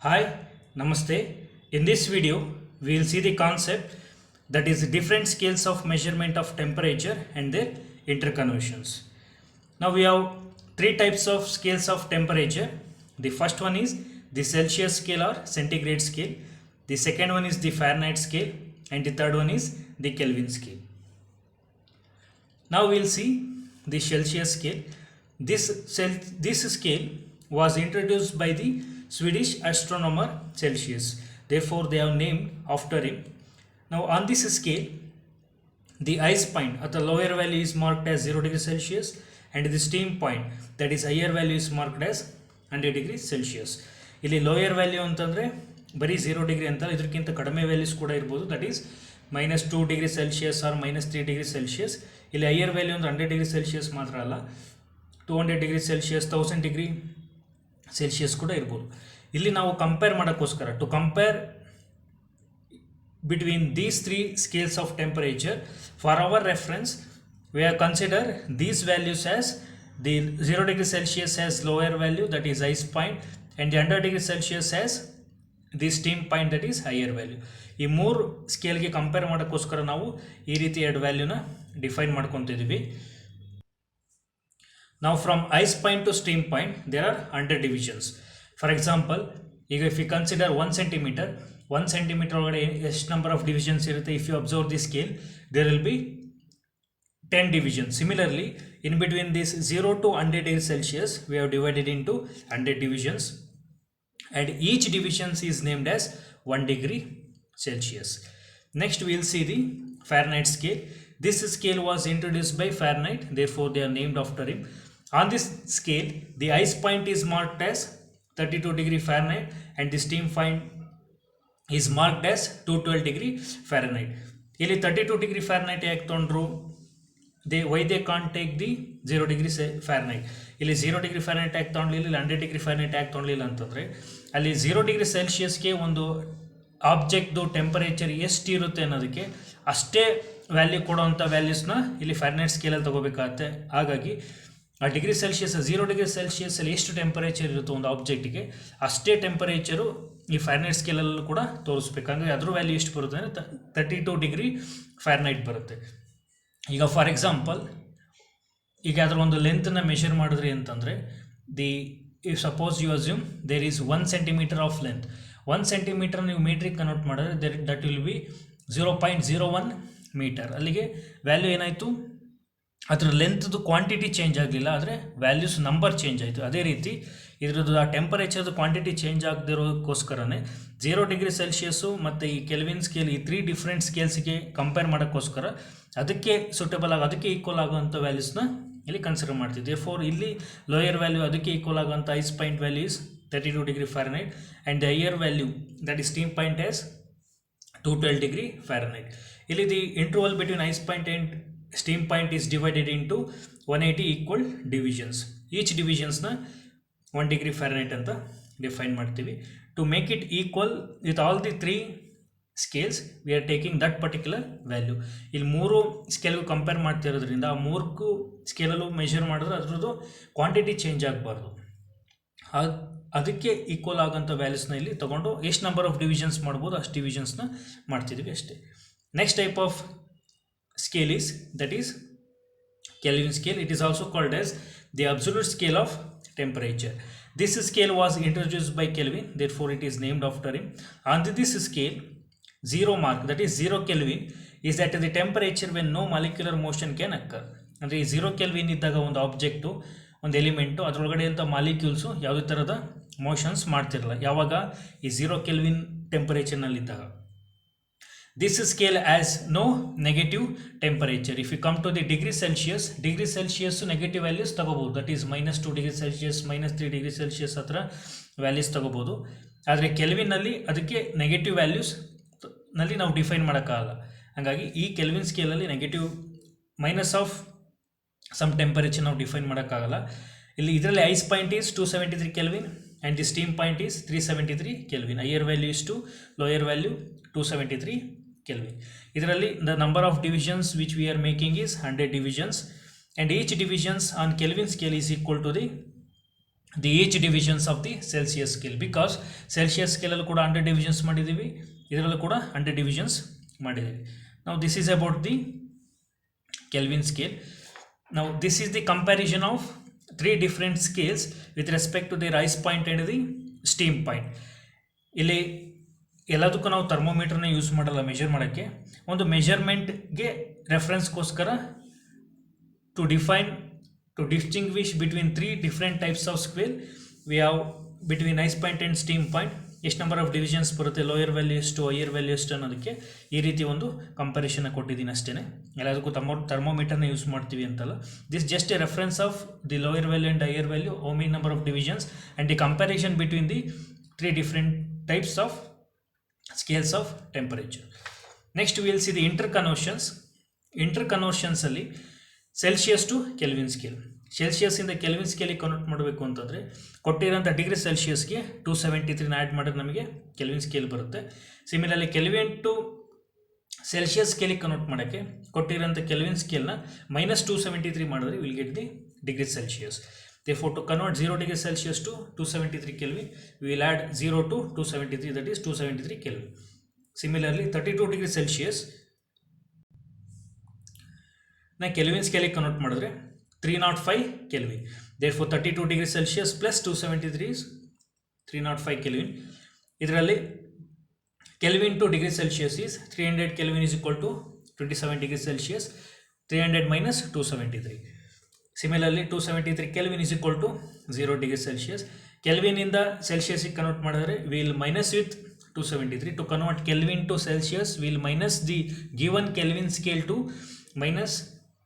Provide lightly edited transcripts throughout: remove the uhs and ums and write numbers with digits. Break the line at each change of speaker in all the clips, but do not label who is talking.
Hi, Namaste. In this video, we will see the concept that is different scales of measurement of temperature and their interconversions. Now we have three types of scales of temperature. The first one is the Celsius scale or centigrade scale. The second one is the Fahrenheit scale, and the third one is the Kelvin scale. Now we will see the Celsius scale. This scale was introduced by the Swedish astronomer Celsius. Therefore, they have named after him. Now, on this scale, the ice point at the lower value is marked as 0 degrees Celsius, and the steam point, that is higher value, is marked as 100 degrees Celsius. ಇಲ್ಲಿ lower value ಅಂತಂದರೆ ಬರೀ 0 degree ಅಂತ, ಇದಕ್ಕಿಂತ ಕಡಿಮೆ values ಕೂಡ ಇರ್ಬೋದು, that is -2 degree Celsius or -3 degree Celsius. ಇಲ್ಲಿ higher value ಅಂದರೆ 100 ಡಿಗ್ರಿ ಸೆಲ್ಸಿಯಸ್ ಮಾತ್ರ ಅಲ್ಲ, 200 ಡಿಗ್ರಿ ಸೆಲ್ಸಿಯಸ್, 1000 ಡಿಗ್ರಿ ಸೆಲ್ಸಿಯಸ್ ಕೂಡ ಇರ್ಬೋದು. ಇಲ್ಲಿ ನಾವು ಕಂಪೇರ್ ಮಾಡೋಕ್ಕೋಸ್ಕರ, to compare between these three scales of temperature, for our reference we have consider these values as the 0 degree Celsius has lower value, that is ice point, and the 100 degree Celsius has the steam point, that is higher value. ಈ ಮೂರು ಸ್ಕೇಲ್ಗೆ compare ಮಾಡೋಕ್ಕೋಸ್ಕರ ನಾವು ಈ ರೀತಿ ಎರಡು ವ್ಯಾಲ್ಯೂನ define ಮಾಡ್ಕೊತಿದ್ದೀವಿ. Now from ice point to steam point there are 100 divisions. For example, ಈಗ if you consider 1 centimeter, 1 centimeter ಒಳಗಡೆ ಎಷ್ಟು ನಂಬರ್ ಆಫ್ ಡಿವಿಷನ್ಸ್ ಇರುತ್ತೆ? If you observe the scale, there will be 10 divisions. Similarly, in between this 0 to 100 degrees Celsius, we have divided into 100 divisions, and each division is named as 1 degree Celsius. Next, we will see the Fahrenheit scale. This scale was introduced by Fahrenheit, therefore they are named after him. On this scale, the ice point is marked as 32 degree Fahrenheit, and the steam point is marked as 212 degree Fahrenheit. ಇಲ್ಲಿ 32 degree Fahrenheit ಯಾಕೆ ತೊಗೊಂಡ್ರು? why they can't take the 0 degree Fahrenheit? ಇಲ್ಲಿ 0 degree Fahrenheit ಯಾಕೆ ತೊಗೊಳ್ಳಿಲ್ಲ, ಇಲ್ಲಿ 100 degree Fahrenheit ಯಾಕೆ ತೊಗೊಳ್ಳಿಲ್ಲ ಅಂತಂದರೆ, ಅಲ್ಲಿ 0 degree Celsiusಗೆ ಒಂದು ಆಬ್ಜೆಕ್ಟ್ದು ಟೆಂಪರೇಚರ್ ಎಷ್ಟು ಇರುತ್ತೆ ಅನ್ನೋದಕ್ಕೆ ಅಷ್ಟೇ ವ್ಯಾಲ್ಯೂ ಕೊಡೋವಂಥ ವ್ಯಾಲ್ಯೂಸ್ನ ಇಲ್ಲಿ ಫ್ಯಾರನೈಟ್ ಸ್ಕೇಲಲ್ಲಿ ತೊಗೋಬೇಕಾಗತ್ತೆ. ಹಾಗಾಗಿ ಆ ಡಿಗ್ರಿ ಸೆಲ್ಸಿಯಸ್ 0 ಡಿಗ್ರಿ ಸೆಲ್ಸಿಯಸ್ಸಲ್ಲಿ ಎಷ್ಟು ಟೆಂಪರೇಚರ್ ಇರುತ್ತೋ ಒಂದು ಆಬ್ಜೆಕ್ಟಿಗೆ ಅಷ್ಟೇ ಟೆಂಪರೇಚರು ಈ ಫ್ಯಾರನೈಟ್ ಸ್ಕೇಲಲ್ಲೂ ಕೂಡ ತೋರಿಸ್ಬೇಕು. ಹಾಗಾಗಿ ಅದ್ರ ವ್ಯಾಲ್ಯೂ ಎಷ್ಟು ಬರುತ್ತೆ ಅಂದರೆ 32 ಡಿಗ್ರಿ ಫ್ಯಾರನೈಟ್ ಬರುತ್ತೆ. ಈಗ ಫಾರ್ ಎಕ್ಸಾಂಪಲ್, ಈಗ ಅದರ ಒಂದು ಲೆಂತನ್ನ ಮೆಷರ್ ಮಾಡಿದ್ರಿ ಅಂತಂದರೆ, if suppose you assume there is 1 centimetre of length, 1 centimetre ನೀವು ಮೀಟ್ರಿಗೆ ಕನ್ವರ್ಟ್ ಮಾಡಿದ್ರೆ ದಟ್ ವಿಲ್ ಬಿ 0.01 ಮೀಟರ್. ಅಲ್ಲಿಗೆ ವ್ಯಾಲ್ಯೂ ಏನಾಯಿತು, ಅದರ ಲೆಂತ್ದು ಕ್ವಾಂಟಿಟಿ ಚೇಂಜ್ ಆಗಲಿಲ್ಲ, ಆದರೆ ವ್ಯಾಲ್ಯೂಸ್ ನಂಬರ್ ಚೇಂಜ್ ಆಯಿತು. ಅದೇ ರೀತಿ ಇದರದ್ದು ಆ ಟೆಂಪರೇಚರ್ದು ಕ್ವಾಂಟಿಟಿ ಚೇಂಜ್ ಆಗದಿರೋದಕ್ಕೋಸ್ಕರನೇ 0 ಡಿಗ್ರಿ ಸೆಲ್ಸಿಯಸ್ಸು ಮತ್ತು ಈ ಕೆಲ್ವಿನ್ ಸ್ಕೇಲ್, ಈ 3 ಡಿಫ್ರೆಂಟ್ ಸ್ಕೇಲ್ಸ್ಗೆ ಕಂಪೇರ್ ಮಾಡೋಕ್ಕೋಸ್ಕರ ಅದಕ್ಕೆ ಸೂಟೇಬಲ್ ಆಗಿ, ಅದಕ್ಕೆ ಈಕ್ವಲ್ ಆಗುವಂಥ ವ್ಯಾಲ್ಯೂಸ್ನ ಇಲ್ಲಿ ಕನ್ಸಿಡರ್ ಮಾಡ್ತೀವಿ. ದೇರ್ಫೋರ್ ಇಲ್ಲಿ ಲೋಯರ್ ವ್ಯಾಲ್ಯೂ, ಅದಕ್ಕೆ ಈಕ್ವಲ್ ಆಗುವಂಥ ice point value is 32 degree Fahrenheit, and the higher value that is steam point as 212 degree Fahrenheit. ಇಲ್ಲಿ the interval between ice point and steam point is divided into 180 equal divisions. Each divisionsನ 1 degree Fahrenheit ಅಂತ define ಮಾಡ್ತೀವಿ. To make it equal with all the 3 scales, we are taking that particular value. ಇಲ್ಲಿ 3 ಸ್ಕೇಲ್ಗೂ compare ಮಾಡ್ತಿರೋದ್ರಿಂದ ಆ 3 ಸ್ಕೇಲಲ್ಲೂ measure ಮಾಡಿದ್ರೆ ಅದರದ್ದು quantity change ಆಗಬಾರ್ದು. ಅದಕ್ಕೆ equal ಆಗೋಂಥ ವ್ಯಾಲ್ಯೂಸ್ನ ಇಲ್ಲಿ ತೊಗೊಂಡು ಎಷ್ಟು ನಂಬರ್ ಆಫ್ ಡಿವಿಷನ್ಸ್ ಮಾಡ್ಬೋದು ಅಷ್ಟು ಡಿವಿಷನ್ಸ್ನ ಮಾಡ್ತಿದ್ವಿ ಅಷ್ಟೇ. Next type of scale is, that is Kelvin scale. It is also called as the absolute scale of temperature. This scale was introduced by Kelvin, therefore it is named after him. On this scale, 0 mark, that is 0 Kelvin, is at the temperature when no molecular motion can occur. ಅಂದರೆ 0 Kelvin ಇದ್ದಾಗ ಒಂದು object, ಒಂದು element, ಅದರೊಳಗಡೆ ಅಂತ molecules ಯಾವುದೇ ಥರದ motions ಮಾಡ್ತಿರಲ್ಲ. ಯಾವಾಗ ಈ 0 Kelvin ಟೆಂಪರೇಚರ್ನಲ್ಲಿದ್ದಾಗ. This scale has no negative temperature. If you come to the degree Celsius negative values ತಗೋಬೋದು, that is -2 degree Celsius, -3 degree Celsius ಹತ್ರ ವ್ಯಾಲ್ಯೂಸ್ ತಗೋಬೋದು. ಆದರೆ ಕೆಲ್ವಿನಲ್ಲಿ ಅದಕ್ಕೆ ನೆಗೆಟಿವ್ ವ್ಯಾಲ್ಯೂಸ್ ನಲ್ಲಿ ನಾವು ಡಿಫೈನ್ ಮಾಡೋಕ್ಕಾಗಲ್ಲ. ಹಾಗಾಗಿ ಈ ಕೆಲ್ವಿನ್ ಸ್ಕೇಲಲ್ಲಿ negative minus of some temperature ನಾವು ಡಿಫೈನ್ ಮಾಡೋಕ್ಕಾಗಲ್ಲ. ಇಲ್ಲಿ ಇದರಲ್ಲಿ ice point is 273 Kelvin and the steam point is 373 Kelvin. Higher value is 2, lower value 273 Kelvin. ಇದರಲ್ಲಿ the number of divisions which we are making is 100 divisions, and each divisions on Kelvin scale is equal to the the each divisions of the Celsius scale, because Celsius ಸ್ಕೇಲಲ್ಲಿ ಕೂಡ 100 divisions ಮಾಡಿದ್ದೀವಿ, ಇದರಲ್ಲೂ ಕೂಡ 100 divisions ಮಾಡಿದ್ದೀವಿ. ನಾವು this is about the Kelvin scale. ನಾವು this is the comparison of 3 different scales with respect to the rise point and the steam point. ಇಲ್ಲಿ ಎಲ್ಲದಕ್ಕೂ ನಾವು ಥರ್ಮೋಮೀಟರ್ನ ಯೂಸ್ ಮಾಡಲ್ಲ ಮೆಜರ್ ಮಾಡೋಕ್ಕೆ. ಒಂದು ಮೆಜರ್ಮೆಂಟ್ಗೆ ರೆಫರೆನ್ಸ್ಗೋಸ್ಕರ to distinguish between 3 different types of scale, we have between ice point and steam point ಎಷ್ಟು ನಂಬರ್ ಆಫ್ ಡಿವಿಷನ್ಸ್ ಬರುತ್ತೆ, ಲೋಯರ್ ವ್ಯಾಲ್ಯೂ ಎಷ್ಟು, ಹೈಯರ್ ವ್ಯಾಲ್ಯೂ ಎಷ್ಟು ಅನ್ನೋದಕ್ಕೆ ಈ ರೀತಿ ಒಂದು ಕಂಪ್ಯಾರಿಸನ್ ಕೊಟ್ಟಿದ್ದೀನಿ ಅಷ್ಟೇ. ಎಲ್ಲದಕ್ಕೂ ಥರ್ಮೋಮೀಟರ್ನ ಯೂಸ್ ಮಾಡ್ತೀವಿ ಅಂತಲ್ಲ. This just A reference of the lower value and higher value, how many number of divisions and the comparison between the 3 different types of scales of temperature. Next we will see the interconversions. Interconversions ಅಲ್ಲಿ Celsius to Kelvin scale. ಸೆಲ್ಸಿಯಸ್ಸಿಂದ Kelvin ಸ್ಕೇಲಿಗೆ convert ಮಾಡಬೇಕು ಅಂತಂದರೆ ಕೊಟ್ಟಿರೋಂಥ degree ಸೆಲ್ಸಿಯಸ್ಗೆ 273 add ಮಾಡಿದ್ರೆ ನಮಗೆ Kelvin scale ಬರುತ್ತೆ. ಸಿಮಿಲರ್ಲಿ ಕೆಲ್ವಿನ್ ಟು ಸೆಲ್ಸಿಯಸ್ ಸ್ಕೇಲಿಗೆ ಕನ್ವರ್ಟ್ ಮಾಡೋಕ್ಕೆ ಕೊಟ್ಟಿರೋಂಥ ಕೆಲ್ವಿನ್ ಸ್ಕೇಲ್ನ -273 ಮಾಡಿದ್ರೆ will get the degree Celsius. Therefore, to convert 0 degree Celsius to 273 Kelvin, we will add 0 to 273, that is 273 Kelvin. Similarly, 32 degree Celsius na Kelvin scale convert madidre 305 Kelvin. Therefore, 32 degree Celsius plus 273 is 305 Kelvin. Idralli Kelvin to degree Celsius is 300 Kelvin is equal to 27 degree Celsius. 300 minus 273. Similarly, 273 Kelvin is equal to 0 degree Celsius. Kelvin in the Celsius convert madare, we will minus with 273. To convert Kelvin to Celsius, we will minus the given Kelvin scale to minus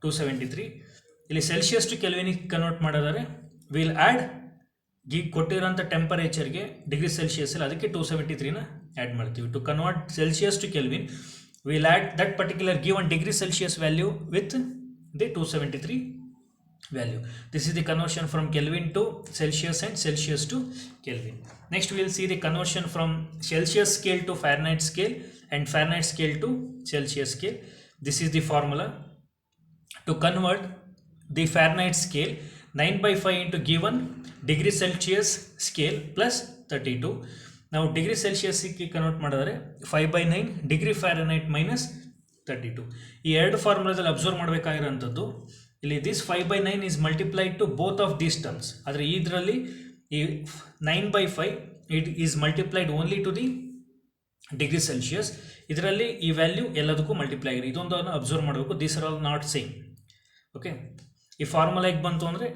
273. ಇಲ್ಲಿ Celsius to Kelvin convert madare, we will add ಕೊಟ್ಟಿರೋಂಥ ಟೆಂಪರೇಚರ್ಗೆ degree Celsius ಅಲ್ಲಿ ಅದಕ್ಕೆ 273ನ add ಮಾಡ್ತೀವಿ. To convert Celsius to Kelvin, we will add that particular given degree Celsius value with the 273 value. This is the conversion from Kelvin to Celsius and Celsius to Kelvin. Next we will see the conversion from Celsius scale to Fahrenheit scale and Fahrenheit scale to Celsius scale. This is the formula. To convert the Fahrenheit scale, 9/5 into given degree Celsius scale plus 32. Now degree Celsius ಗೆ convert ಮಾಡಿದ್ರೆ 5/9 degree Fahrenheit minus 32. ಈ ಎರಡು ಫಾರ್ಮುಲಾದಲ್ಲಿ observe ಮಾಡಬೇಕಾಗಿರೋಂಥದ್ದು, ಇಲ್ಲಿ this 5/9 is multiplied to both of these terms. ಆದರೆ ಇದರಲ್ಲಿ ಈ 9/5 it is multiplied only to the degree Celsius. ಇದರಲ್ಲಿ ಈ ವ್ಯಾಲ್ಯೂ ಎಲ್ಲದಕ್ಕೂ ಮಲ್ಟಿಪ್ಲೈ ಆಗಿದೆ. ಇದೊಂದನ್ನು ಅಬ್ಸರ್ವ್ ಮಾಡಬೇಕು. These are all not same. Okay, ಈ ಫಾರ್ಮುಲಾ ಹೇಗೆ ಬಂತು ಅಂದರೆ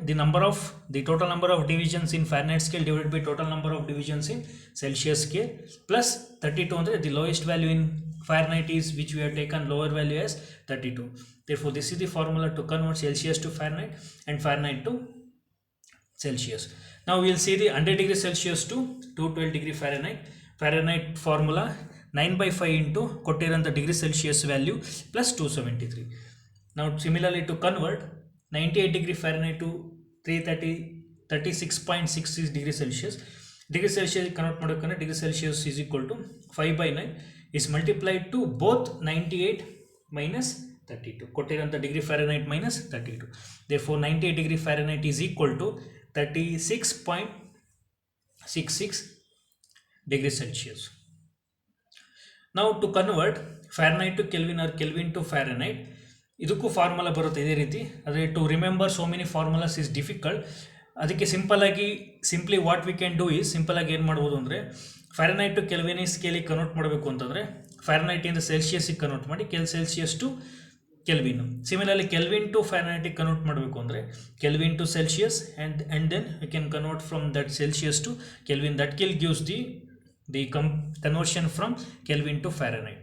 the total number of divisions in Fahrenheit scale divided by total number of divisions in Celsius scale plus 32 ಅಂದರೆ the lowest value in Fahrenheit is which we have taken lower value as 32. Therefore, this is the formula to convert Celsius to Fahrenheit and Fahrenheit to Celsius. Now we will see the 100 degree Celsius to 212 degree Fahrenheit. Fahrenheit formula 9/5 into ಕೊಟ್ಟಿರೋಂಥ degree Celsius value plus 273. Now similarly to convert 98 degree Fahrenheit to 36.66 degree Celsius. Degree Celsius convert ಮಾಡೋಕಂದ್ರೆ degree Celsius is equal to 5/9 is multiplied to both 98 minus 32. ಕೊಟ್ಟಿರೋಂಥ degree Fahrenheit minus 32. Therefore 98 degree Fahrenheit is equal to 36.66 degree Celsius. Now to convert Fahrenheit to Kelvin or Kelvin to Fahrenheit, ಇದಕ್ಕೂ formula ಬರುತ್ತೆ ಇದೇ ರೀತಿ. ಆದರೆ to remember so many formulas is difficult. ಅದಕ್ಕೆ simply what we can do is ಸಿಂಪಲಾಗಿ ಏನು ಮಾಡ್ಬೋದು ಅಂದರೆ ಫ್ಯಾರನೈಟ್ ಟು ಕೆಲ್ವಿನ್ ಸ್ಕೇಲಿಗೆ ಕನ್ವರ್ಟ್ ಮಾಡಬೇಕು ಅಂತಂದರೆ ಫ್ಯಾರನೈಟಿಂದ ಸೆಲ್ಸಿಯಸ್ಸಿಗೆ ಕನ್ವರ್ಟ್ ಮಾಡಿ Celsius to Kelvin. Similarly Kelvin to ಫ್ಯಾರನೈಟಿಗೆ ಕನ್ವರ್ಟ್ ಮಾಡಬೇಕು ಅಂದರೆ Kelvin to Celsius and then we can convert from that Celsius to Kelvin. That gives the conversion from Kelvin to Fahrenheit.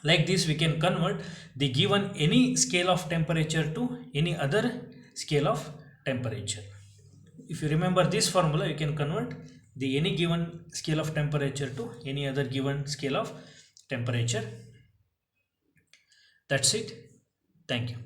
Like this we can convert the given any scale of temperature to any other scale of temperature. If you remember this formula, you can convert the any given scale of temperature to any other given scale of temperature. That's it. Thank you.